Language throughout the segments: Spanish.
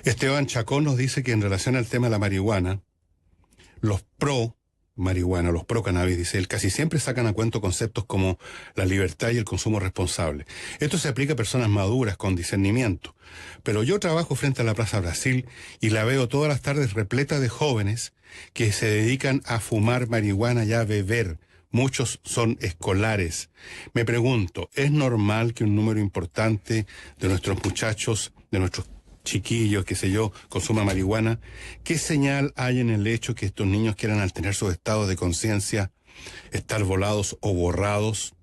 Esteban Chacón nos dice que en relación al tema de la marihuana, los pro marihuana, los pro cannabis, dice él, casi siempre sacan a cuento conceptos como la libertad y el consumo responsable. Esto se aplica a personas maduras, con discernimiento. Pero yo trabajo frente a la Plaza Brasil y la veo todas las tardes repleta de jóvenes que se dedican a fumar marihuana y a beber. Muchos son escolares. Me pregunto, ¿es normal que un número importante de nuestros muchachos, de nuestros chiquillos, qué sé yo, consuman marihuana? ¿Qué señal hay en el hecho que estos niños quieran alterar sus estados de conciencia, estar volados o borrados?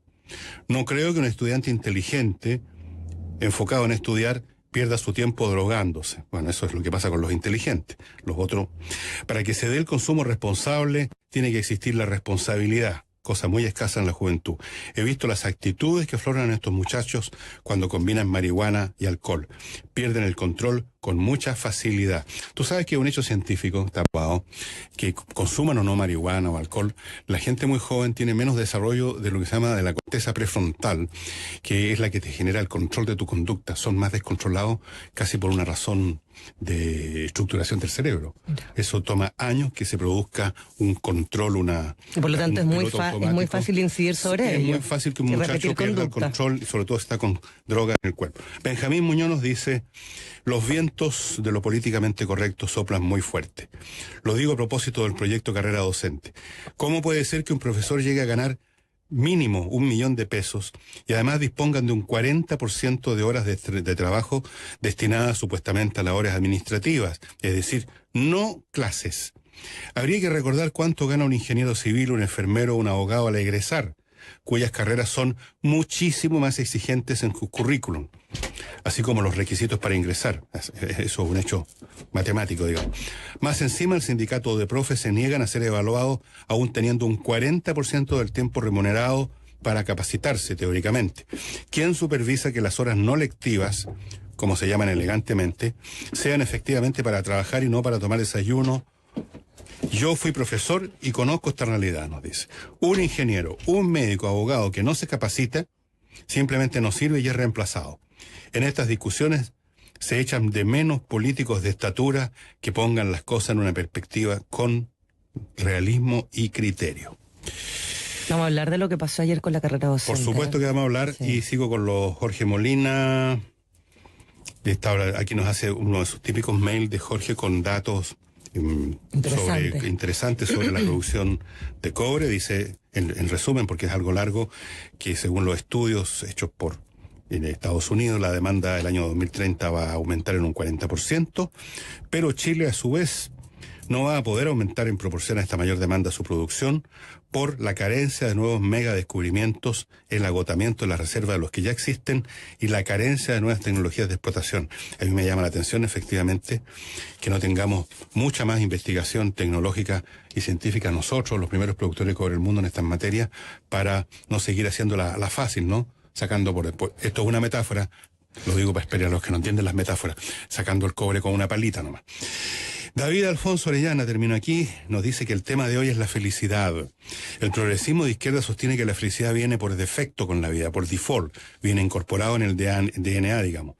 No creo que un estudiante inteligente, enfocado en estudiar, pierda su tiempo drogándose. Bueno, eso es lo que pasa con los inteligentes. Los otros, para que se dé el consumo responsable, tiene que existir la responsabilidad, cosa muy escasa en la juventud. He visto las actitudes que afloran estos muchachos cuando combinan marihuana y alcohol. Pierden el control con mucha facilidad. Tú sabes que es un hecho científico, tapado, que consuman o no marihuana o alcohol, la gente muy joven tiene menos desarrollo de lo que se llama de la corteza prefrontal, que es la que te genera el control de tu conducta. Son más descontrolados casi por una razón de estructuración del cerebro. Eso toma años que se produzca un control, y por lo tanto es muy fácil incidir sobre ello. Es muy fácil que un muchacho pierda el control y sobre todo está con droga en el cuerpo. Benjamín Muñoz nos dice: los vientos de lo políticamente correcto soplan muy fuerte. Lo digo a propósito del proyecto Carrera Docente. ¿Cómo puede ser que un profesor llegue a ganar mínimo 1 millón de pesos y además dispongan de un 40% de horas de trabajo destinadas supuestamente a labores administrativas, es decir, no clases? Habría que recordar cuánto gana un ingeniero civil, un enfermero, un abogado al egresar, cuyas carreras son muchísimo más exigentes en su currículum, así como los requisitos para ingresar. Eso es un hecho matemático, digamos. Más encima, el sindicato de profes se niegan a ser evaluados aún teniendo un 40% del tiempo remunerado para capacitarse, teóricamente. ¿Quién supervisa que las horas no lectivas, como se llaman elegantemente, sean efectivamente para trabajar y no para tomar desayuno? Yo fui profesor y conozco esta realidad, nos dice. Un ingeniero, un médico, abogado que no se capacita, simplemente no sirve y es reemplazado. En estas discusiones se echan de menos políticos de estatura que pongan las cosas en una perspectiva con realismo y criterio. Vamos a hablar de lo que pasó ayer con la carrera docente. Por supuesto que vamos a hablar, sí. Y sigo con los Jorge Molina. Aquí nos hace uno de sus típicos mails de Jorge con datos interesantes sobre la producción de cobre. Dice, en resumen, porque es algo largo, que según los estudios hechos en Estados Unidos, la demanda del año 2030 va a aumentar en un 40%, pero Chile, a su vez, no va a poder aumentar en proporción a esta mayor demanda su producción por la carencia de nuevos mega descubrimientos, el agotamiento de la reserva de los que ya existen y la carencia de nuevas tecnologías de explotación. A mí me llama la atención, efectivamente, que no tengamos mucha más investigación tecnológica y científica nosotros, los primeros productores de cobre del mundo en estas materias, para no seguir haciendo la fácil, ¿no? Sacando esto es una metáfora, lo digo para esperar a los que no entienden las metáforas, sacando el cobre con una palita nomás. David Alfonso Orellana, termino aquí, nos dice que el tema de hoy es la felicidad. El progresismo de izquierda sostiene que la felicidad viene por defecto con la vida, por default, viene incorporado en el DNA, digamos.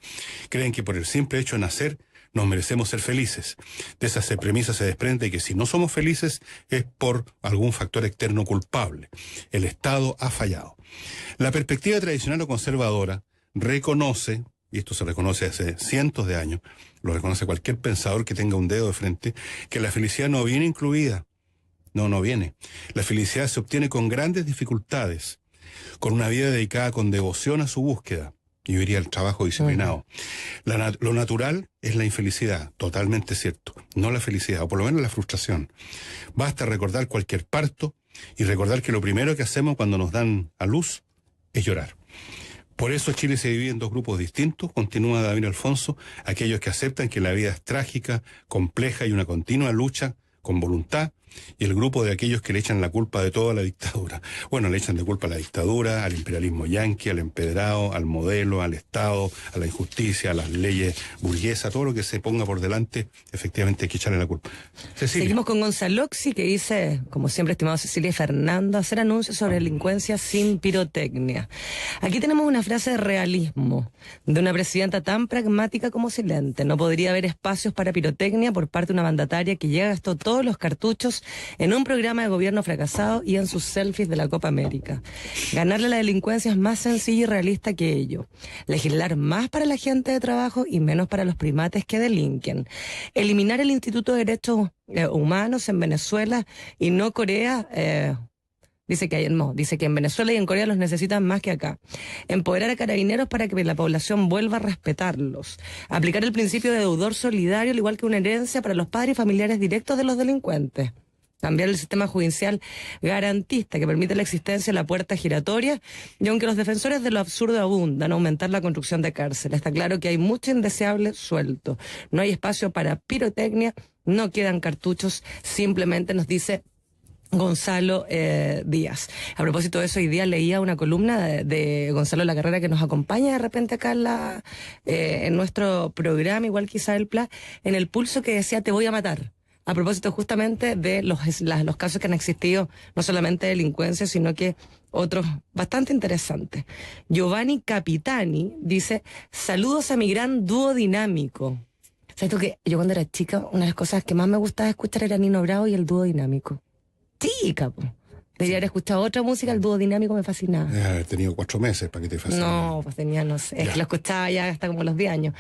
Creen que por el simple hecho de nacer nos merecemos ser felices. De esa premisa se desprende que si no somos felices es por algún factor externo culpable. El Estado ha fallado. La perspectiva tradicional o conservadora reconoce, y esto se reconoce hace cientos de años, lo reconoce cualquier pensador que tenga un dedo de frente, que la felicidad no viene incluida. No viene. La felicidad se obtiene con grandes dificultades, con una vida dedicada con devoción a su búsqueda. Yo diría el trabajo disciplinado. Lo natural es la infelicidad, totalmente cierto. No la felicidad, o por lo menos la frustración. Basta recordar cualquier parto y recordar que lo primero que hacemos cuando nos dan a luz es llorar. Por eso Chile se divide en dos grupos distintos, continúa David Alfonso, aquellos que aceptan que la vida es trágica, compleja y una continua lucha con voluntad, y el grupo de aquellos que le echan la culpa de toda la dictadura. Bueno, le echan de culpa a la dictadura, al imperialismo yanqui, al empedrado, al modelo, al Estado, a la injusticia, a las leyes burguesas, todo lo que se ponga por delante, efectivamente hay que echarle la culpa. Cecilia. Seguimos con Gonzaloxi, que dice, como siempre, estimado Cecilia y Fernando, hacer anuncios sobre delincuencia sin pirotecnia. Aquí tenemos una frase de realismo de una presidenta tan pragmática como silente. No podría haber espacios para pirotecnia por parte de una mandataria que ya gastó todos los cartuchos en un programa de gobierno fracasado y en sus selfies de la Copa América. Ganarle a la delincuencia es más sencillo y realista que ello. Legislar más para la gente de trabajo y menos para los primates que delinquen. Eliminar el Instituto de Derechos Humanos en Venezuela y no Corea. Dice que en Venezuela y en Corea los necesitan más que acá. Empoderar a carabineros para que la población vuelva a respetarlos. Aplicar el principio de deudor solidario, al igual que una herencia para los padres y familiares directos de los delincuentes. Cambiar el sistema judicial garantista que permite la existencia de la puerta giratoria, y aunque los defensores de lo absurdo abundan, aumentar la construcción de cárceles. Está claro que hay mucho indeseable suelto. No hay espacio para pirotecnia, no quedan cartuchos, simplemente nos dice Gonzalo Díaz. A propósito de eso, hoy día leía una columna de Gonzalo La Carrera, que nos acompaña de repente acá en nuestro programa, igual que Isabel Pla, en El Pulso, que decía: te voy a matar. A propósito justamente de los casos que han existido, no solamente de delincuencia, sino que otros bastante interesantes. Giovanni Capitani dice: saludos a mi gran dúo dinámico. ¿Sabes tú que yo cuando era chica, una de las cosas que más me gustaba escuchar era Nino Bravo y el dúo dinámico? Chica, po. Debería haber escuchado otra música, el dúo dinámico me fascinaba. He tenido 4 meses para que te fascine. No, pues tenía, no sé, es que lo escuchaba ya hasta como los 10 años.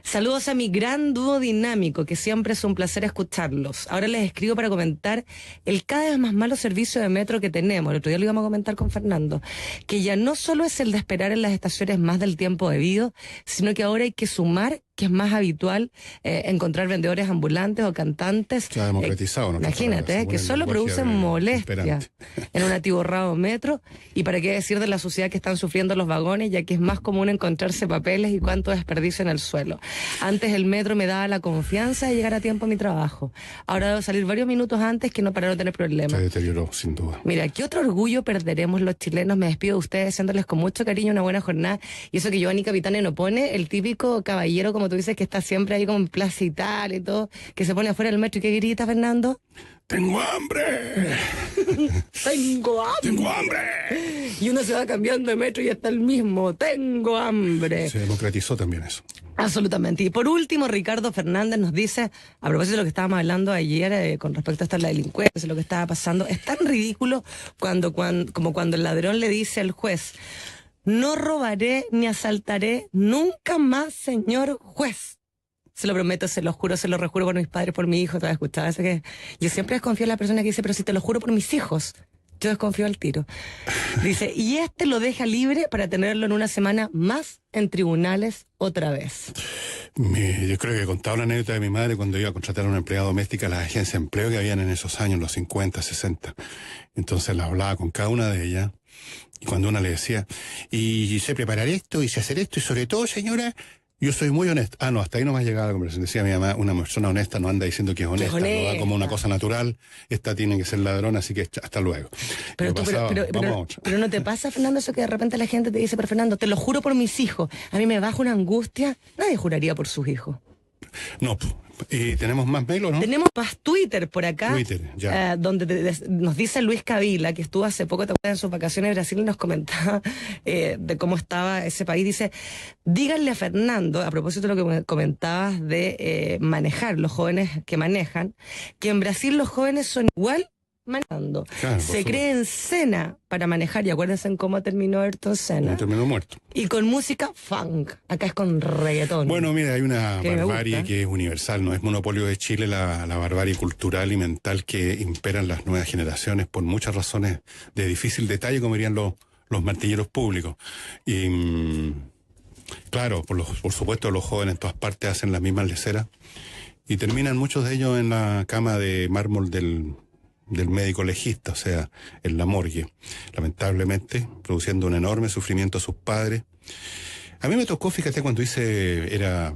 Saludos a mi gran dúo dinámico, que siempre es un placer escucharlos. Ahora les escribo para comentar el cada vez más malo servicio de metro que tenemos. El otro día lo íbamos a comentar con Fernando, que ya no solo es el de esperar en las estaciones más del tiempo debido, sino que ahora hay que sumar que es más habitual encontrar vendedores ambulantes o cantantes. Se ha democratizado, ¿no? Imagínate, que solo producen molestia en un atiborrado metro. Y para qué decir de la suciedad que están sufriendo los vagones, ya que es más común encontrarse papeles y cuánto desperdicio en el suelo. Antes el metro me daba la confianza de llegar a tiempo a mi trabajo. Ahora debo salir varios minutos antes que no para no tener problemas. Se deterioró, sin duda. Mira, ¿qué otro orgullo perderemos los chilenos? Me despido de ustedes deseándoles con mucho cariño una buena jornada. Y eso que Giovanni Capitani no pone, el típico caballero, como tú dices, que está siempre ahí como en plaza y tal y todo, que se pone afuera del metro y que grita, Fernando: ¡tengo hambre! ¡Tengo hambre! ¡Tengo hambre! Y uno se va cambiando de metro y está el mismo: ¡tengo hambre! Se democratizó también eso. Absolutamente. Y por último, Ricardo Fernández nos dice, a propósito de lo que estábamos hablando ayer con respecto a esta la delincuencia, lo que estaba pasando, es tan ridículo como cuando el ladrón le dice al juez: no robaré ni asaltaré nunca más, señor juez. Se lo prometo, se lo juro, se lo rejuro por mis padres, por mi hijo. ¿Te has escuchado eso? Que yo siempre desconfío en la persona que dice: pero si te lo juro por mis hijos. Yo desconfío al tiro. Dice, y lo deja libre para tenerlo en una semana más en tribunales otra vez. Yo creo que contaba una anécdota de mi madre cuando iba a contratar a una empleada doméstica a las agencias de empleo que habían en esos años, los 50, 60. Entonces la hablaba con cada una de ellas. Y cuando una le decía: y sé preparar esto, y sé hacer esto, y sobre todo, señora, yo soy muy honesta. Ah, no, hasta ahí no me ha llegado la conversación. Decía mi mamá: una persona honesta no anda diciendo que es honesta, lo da como una cosa natural. Esta tiene que ser ladrona, así que hasta luego. Pero no te pasa, Fernando, eso que de repente la gente te dice: pero Fernando, te lo juro por mis hijos. A mí me baja una angustia. Nadie juraría por sus hijos. No, ¿y tenemos más mail o no? Tenemos más Twitter por acá. Twitter, ya. Donde nos dice Luis Cavila, que estuvo hace poco en sus vacaciones en Brasil y nos comentaba de cómo estaba ese país. Dice: díganle a Fernando, a propósito de lo que comentabas de manejar, los jóvenes que manejan, que en Brasil los jóvenes son igual manejando. Claro, se cree en Senna para manejar, y acuérdense en cómo terminó Ayrton Senna. Terminó muerto. Y con música funk. Acá es con reggaetón. Bueno, mira, hay una barbarie que es universal, no es monopolio de Chile, la barbarie cultural y mental que imperan las nuevas generaciones por muchas razones de difícil detalle, como dirían los martilleros públicos. Y claro, por supuesto, los jóvenes en todas partes hacen las mismas leceras y terminan muchos de ellos en la cama de mármol del médico legista, o sea, en la morgue, lamentablemente, produciendo un enorme sufrimiento a sus padres. A mí me tocó, fíjate, cuando era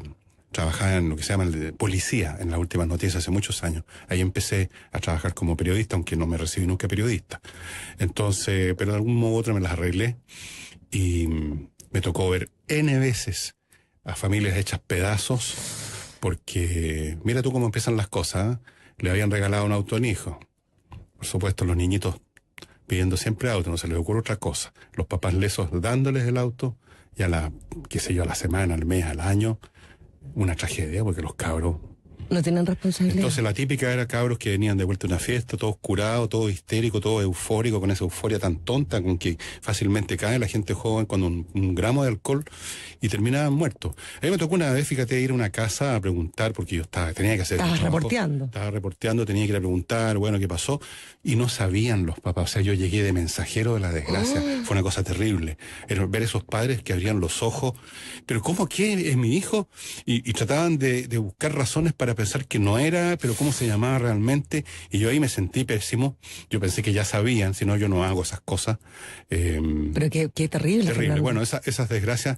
trabajaba en lo que se llama el de policía, en las últimas noticias hace muchos años. Ahí empecé a trabajar como periodista, aunque no me recibí nunca periodista. Entonces, pero de algún modo u otro me las arreglé y me tocó ver N veces a familias hechas pedazos, porque mira tú cómo empiezan las cosas, ¿eh? Le habían regalado un auto al hijo. Por supuesto, los niñitos pidiendo siempre auto, no se les ocurre otra cosa. Los papás lesos dándoles el auto, y a la, qué sé yo, a la semana, al mes, al año, una tragedia, porque los cabros... No tienen responsabilidad. Entonces la típica era cabros que venían de vuelta a una fiesta, todos curados, todo histérico, todo eufórico, con esa euforia tan tonta con que fácilmente cae la gente joven con un gramo de alcohol y terminaban muertos. A mí me tocó una vez, fíjate, ir a una casa a preguntar, porque yo tenía que hacer... Estaba reporteando, tenía que ir a preguntar, bueno, ¿qué pasó? Y no sabían los papás, o sea, yo llegué de mensajero de la desgracia, fue una cosa terrible. Era ver esos padres que abrían los ojos, pero ¿cómo que es mi hijo? Y trataban de buscar razones para pensar que no era, pero cómo se llamaba realmente, y yo ahí me sentí pésimo. Yo pensé que ya sabían, si no yo no hago esas cosas. Pero qué terrible. Terrible. Fernando. Bueno, esas desgracias,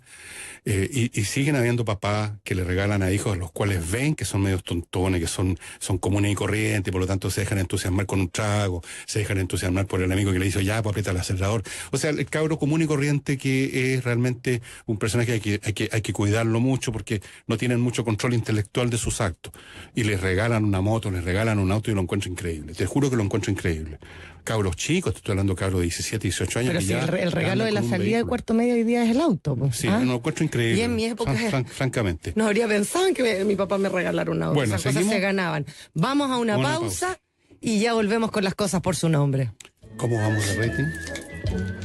y siguen habiendo papás que le regalan a hijos los cuales ven que son medios tontones, que son comunes y corrientes, y por lo tanto se dejan entusiasmar con un trago, se dejan entusiasmar por el amigo que le dice, ya, pues aprieta el acelerador. O sea, el cabro común y corriente que es realmente un personaje que hay que cuidarlo mucho, porque no tienen mucho control intelectual de sus actos. Y les regalan una moto, les regalan un auto, y lo encuentro increíble. Te juro que lo encuentro increíble. Cabros chicos, te estoy hablando de cabros de 17, 18 años. Pero que si ya el regalo de la salida de cuarto medio hoy día es el auto. Pues. Sí, lo encuentro increíble. Y en mi época, francamente. no habría pensado en que mi papá me regalara un auto. Bueno, esas cosas se ganaban. Vamos a una pausa y ya volvemos con las cosas por su nombre. ¿Cómo vamos de rating?